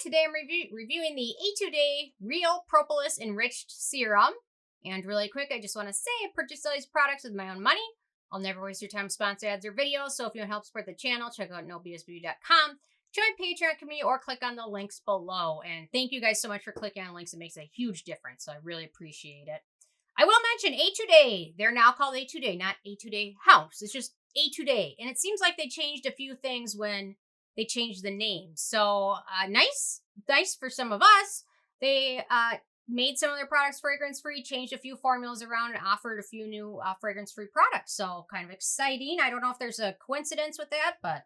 Today I'm reviewing the Etude Real Propolis Enriched Serum. And really quick, I just want to say I purchased all these products with my own money. I'll never waste your time with sponsor ads or videos, so if you want to help support the channel, check out nobsbeauty.com, join Patreon community, or click on the links below. And thank you guys so much for clicking on links. It makes a huge difference, so I really appreciate it. I will mention Etude. They're now called Etude, not Etude House. It's just Etude. And it seems like they changed a few things when they changed the name. So nice for some of us. They made some of their products fragrance-free, changed a few formulas around, and offered a few new fragrance-free products. So kind of exciting. I don't know if there's a coincidence with that, but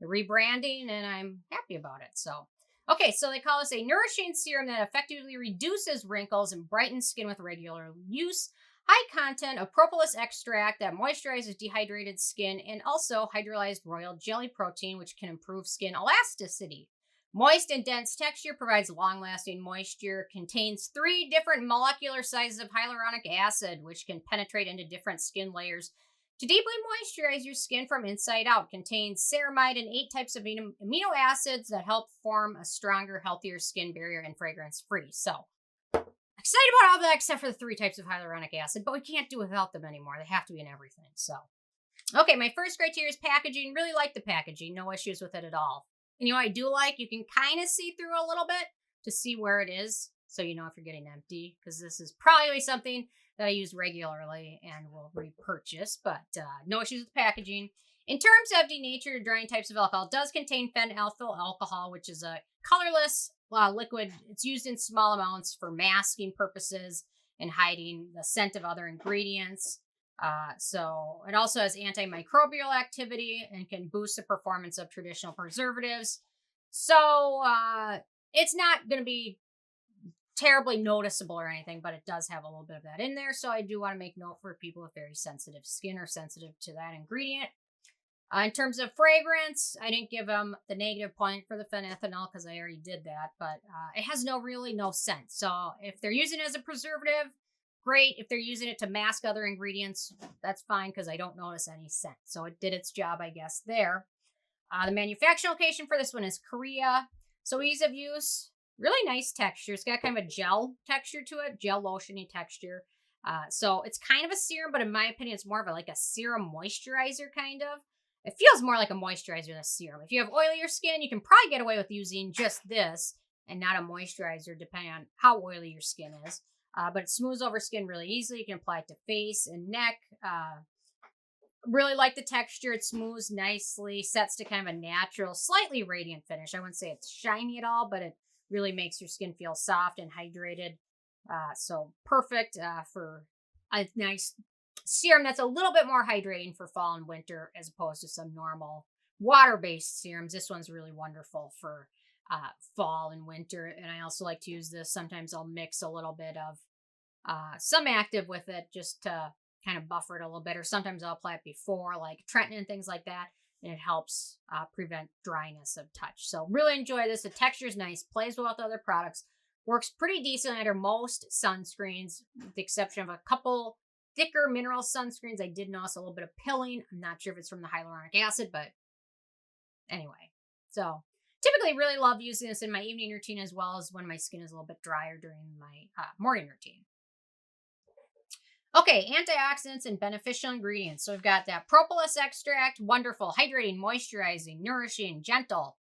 the rebranding, and I'm happy about it. So, okay, so they call this a nourishing serum that effectively reduces wrinkles and brightens skin with regular use. High content of propolis extract that moisturizes dehydrated skin, and also hydrolyzed royal jelly protein, which can improve skin elasticity. Moist and dense texture, provides long-lasting moisture, contains 3 different molecular sizes of hyaluronic acid, which can penetrate into different skin layers to deeply moisturize your skin from inside out. Contains ceramide and 8 types of amino acids that help form a stronger, healthier skin barrier, and fragrance-free. So, excited about all that except for the 3 types of hyaluronic acid, but we can't do without them anymore. They have to be in everything. So, okay, my first criteria is packaging. Really like the packaging. No issues with it at all. And you know what I do like? You can kind of see through a little bit to see where it is, so you know if you're getting empty, because this is probably something that I use regularly and will repurchase, but no issues with packaging. In terms of denatured or drying types of alcohol, it does contain phenethyl alcohol, which is a colorless liquid. It's used in small amounts for masking purposes and hiding the scent of other ingredients. So it also has antimicrobial activity and can boost the performance of traditional preservatives. So it's not going to be terribly noticeable or anything, but it does have a little bit of that in there. So I do want to make note for people with very sensitive skin or sensitive to that ingredient. In terms of fragrance, I didn't give them the negative point for the phenethyl because I already did that, but it has really no scent. So if they're using it as a preservative, great. If they're using it to mask other ingredients, that's fine because I don't notice any scent. So it did its job, I guess, there. The manufacturing location for this one is Korea. So ease of use, really nice texture. It's got kind of a gel texture to it, gel lotiony texture. So it's kind of a serum, but in my opinion, it's more of a serum moisturizer kind of. It feels more like a moisturizer than a serum. If you have oilier skin, you can probably get away with using just this and not a moisturizer, depending on how oily your skin is. But it smooths over skin really easily. You can apply it to face and neck. Really like the texture. It smooths nicely, sets to kind of a natural, slightly radiant finish. I wouldn't say it's shiny at all, but it really makes your skin feel soft and hydrated. So perfect for a nice serum that's a little bit more hydrating for fall and winter as opposed to some normal water-based serums. This one's really wonderful for fall and winter. And I also like to use this. Sometimes I'll mix a little bit of some active with it just to kind of buffer it a little bit. Or sometimes I'll apply it before, like tretinoin and things like that. And it helps prevent dryness of touch. So really enjoy this. The texture is nice. Plays well with other products. Works pretty decently under most sunscreens, with the exception of a couple thicker mineral sunscreens. I did notice a little bit of pilling. I'm not sure if it's from the hyaluronic acid, but anyway. So typically really love using this in my evening routine as well as when my skin is a little bit drier during my morning routine. Okay, antioxidants and beneficial ingredients. So we've got that propolis extract, wonderful, hydrating, moisturizing, nourishing, gentle,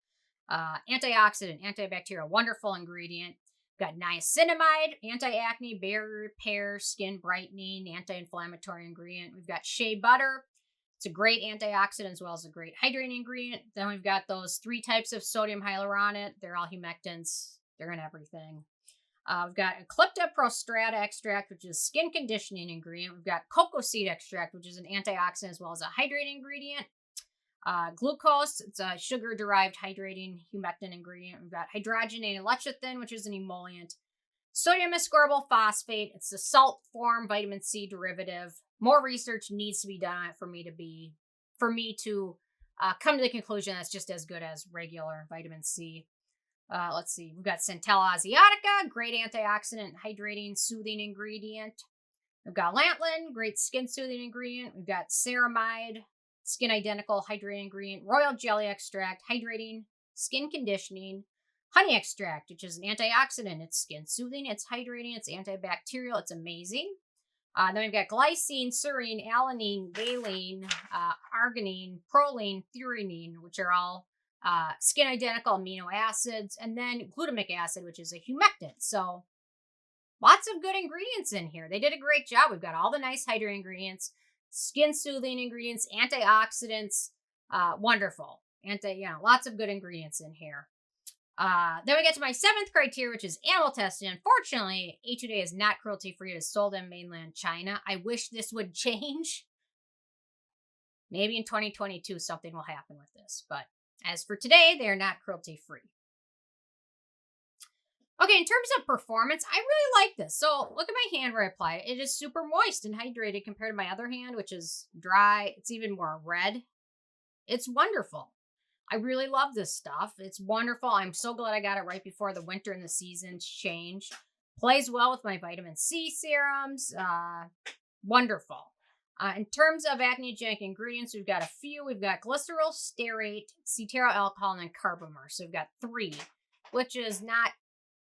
antioxidant, antibacterial, wonderful ingredient. We've got niacinamide, anti-acne, barrier repair, skin brightening, anti-inflammatory ingredient. We've got shea butter. It's a great antioxidant as well as a great hydrating ingredient. Then we've got those 3 types of sodium hyaluronate. They're all humectants. They're in everything. We've got Eclipta prostrata extract, which is a skin conditioning ingredient. We've got cocoa seed extract, which is an antioxidant as well as a hydrating ingredient. Glucose, it's a sugar-derived hydrating humectant ingredient. We've got hydrogenated lecithin, which is an emollient. Sodium ascorbyl phosphate, it's a salt form vitamin C derivative. More research needs to be done on it for me to come to the conclusion that's just as good as regular vitamin C. Let's see, we've got Centella asiatica, great antioxidant, hydrating, soothing ingredient. We've got lanolin, great skin soothing ingredient. We've got ceramide, skin identical hydrating ingredient. Royal jelly extract, hydrating, skin conditioning. honey extract, which is an antioxidant. It's skin soothing, it's hydrating, it's antibacterial, it's amazing. Then we've got glycine, serine, alanine, valine, arginine, proline, threonine, which are all skin identical amino acids, and then glutamic acid, which is a humectant. So lots of good ingredients in here. They did a great job. We've got all the nice hydrating ingredients, skin soothing ingredients, antioxidants. Wonderful. Lots of good ingredients in here. Then we get to my 7th criteria, which is animal testing. Unfortunately, Etude is not cruelty-free. It is sold in mainland China. I wish this would change. Maybe in 2022 something will happen with this. But as for today, they are not cruelty-free. Okay, in terms of performance, I really like this. So look at my hand where I apply it. It is super moist and hydrated compared to my other hand, which is dry. It's even more red. It's wonderful. I really love this stuff. It's wonderful. I'm so glad I got it right before the winter and the seasons change. Plays well with my vitamin C serums. Wonderful. In terms of acneogenic ingredients, we've got a few. We've got Glyceryl, Stearate, Cetearyl alcohol, and then Carbomer. So we've got 3, which is not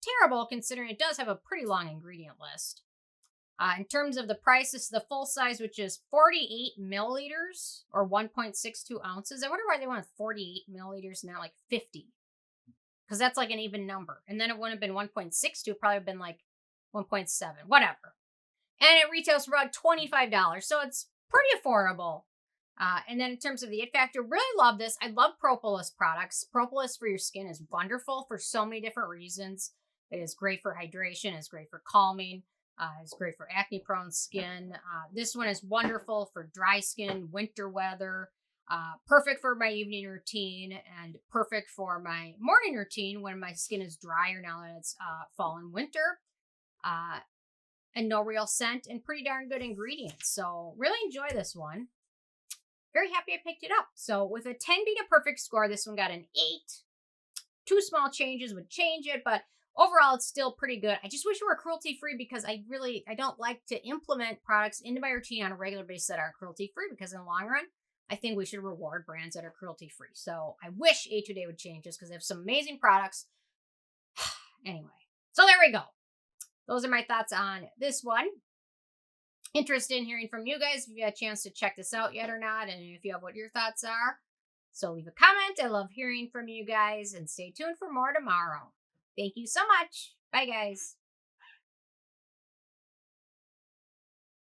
terrible considering it does have a pretty long ingredient list. In terms of the price, this is the full size, which is 48 milliliters or 1.62 ounces. I wonder why they went 48 milliliters, not like 50. Because that's like an even number. And then it wouldn't have been 1.62, probably have been like 1.7, whatever. And it retails for about $25, so it's pretty affordable. And then in terms of the it factor, really love this. I love Propolis products. Propolis for your skin is wonderful for so many different reasons. It is great for hydration. It's great for calming. It's great for acne-prone skin. This one is wonderful for dry skin, winter weather. Perfect for my evening routine and perfect for my morning routine when my skin is drier now that it's fall and winter. And no real scent and pretty darn good ingredients. So really enjoy this one. Very happy I picked it up. So with a 10 being a perfect score, this one got an 8. 2 small changes would change it, but overall it's still pretty good. I just wish it were cruelty-free because I don't like to implement products into my routine on a regular basis that aren't cruelty-free because in the long run, I think we should reward brands that are cruelty-free. So I wish Etude would change this because they have some amazing products. Anyway, so there we go. Those are my thoughts on this one. Interested in hearing from you guys if you had a chance to check this out yet or not, and if you have what your thoughts are. So leave a comment. I love hearing from you guys, and stay tuned for more tomorrow. Thank you so much. Bye, guys.